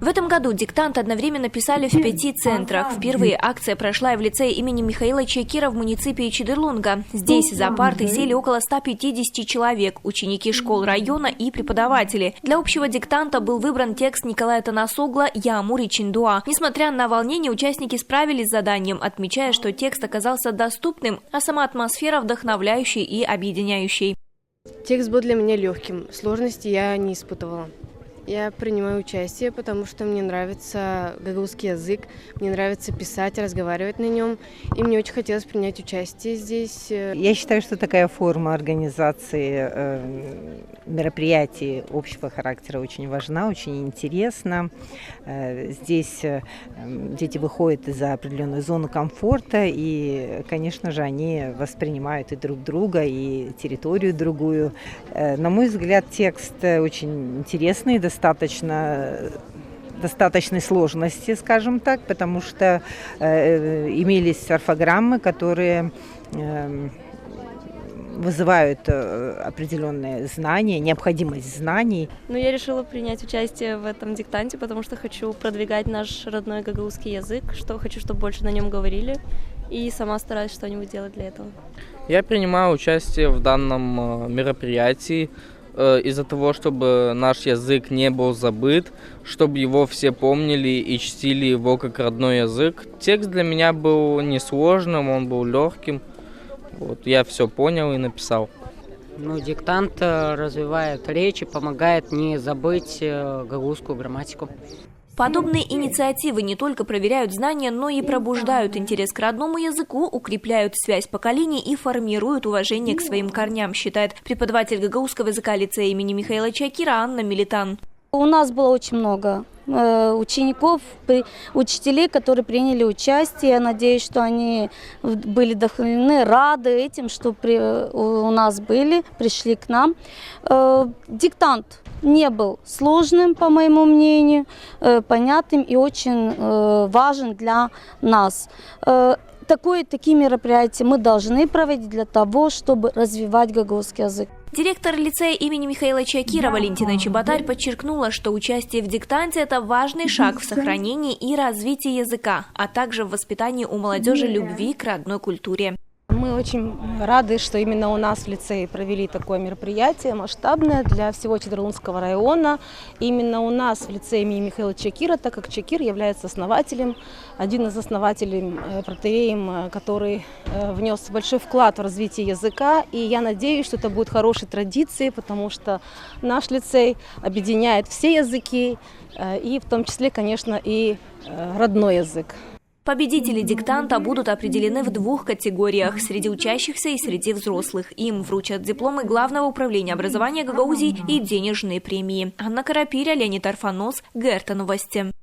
В этом году диктант одновременно писали в 5 центрах. Впервые акция прошла и в лицее имени Михаила Чайкира в муниципе Чидерлунга. Здесь за парты сели около 150 человек, ученики школ района и преподаватели. Для общего диктанта был выбран текст Николая Танасогла «Я Амур и Чиндуа». Несмотря на волнение, участники справились с заданием, отмечая, что текст оказался доступным, а сама атмосфера вдохновляющей и объединяющей. Текст был для меня легким, сложности я не испытывала. Я принимаю участие, потому что мне нравится гагаузский язык, мне нравится писать, разговаривать на нем, и мне очень хотелось принять участие здесь. Я считаю, что такая форма организации мероприятий общего характера очень важна, очень интересна. Здесь дети выходят из-за определенной зоны комфорта, и, конечно же, они воспринимают и друг друга, и территорию другую. На мой взгляд, текст очень интересный, достаточной сложности, скажем так, потому что имелись орфограммы, которые вызывают определенные знания, необходимость знаний. Но я решила принять участие в этом диктанте, потому что хочу продвигать наш родной гагаузский язык, что хочу, чтобы больше на нем говорили, и сама стараюсь что-нибудь делать для этого. Я принимаю участие в данном мероприятии из-за того, чтобы наш язык не был забыт, чтобы его все помнили и чтили его как родной язык. Текст для меня был несложным, он был легким. Вот, я все понял и написал. Диктант развивает речь и помогает не забыть гагаузскую грамматику. Подобные инициативы не только проверяют знания, но и пробуждают интерес к родному языку, укрепляют связь поколений и формируют уважение к своим корням, считает преподаватель гагаузского языка лицея имени Михаила Чайкира Анна Милитан. У нас было очень много учеников, учителей, которые приняли участие. Я надеюсь, что они были вдохновлены, рады этим, что у нас были, пришли к нам. Диктант не был сложным, по моему мнению, понятным и очень важен для нас. Такие мероприятия мы должны проводить для того, чтобы развивать гагаузский язык. Директор лицея имени Михаила Чайкира Валентина Чеботарь подчеркнула, что участие в диктанте – это важный шаг в сохранении и развитии языка, а также в воспитании у молодежи любви к родной культуре. Мы очень рады, что именно у нас в лицее провели такое мероприятие масштабное для всего Чидерлундского района. Именно у нас в лицее имени Михаила Чайкира, так как Чайкир является основателем, один из основателей, протоиеем, который внес большой вклад в развитие языка. И я надеюсь, что это будет хорошей традицией, потому что наш лицей объединяет все языки, и в том числе, конечно, и родной язык. Победители диктанта будут определены в 2 категориях – среди учащихся и среди взрослых. Им вручат дипломы Главного управления образования Гагаузии и денежные премии. Анна Карапиря, Леонид Арфанос, ГРТ Новости.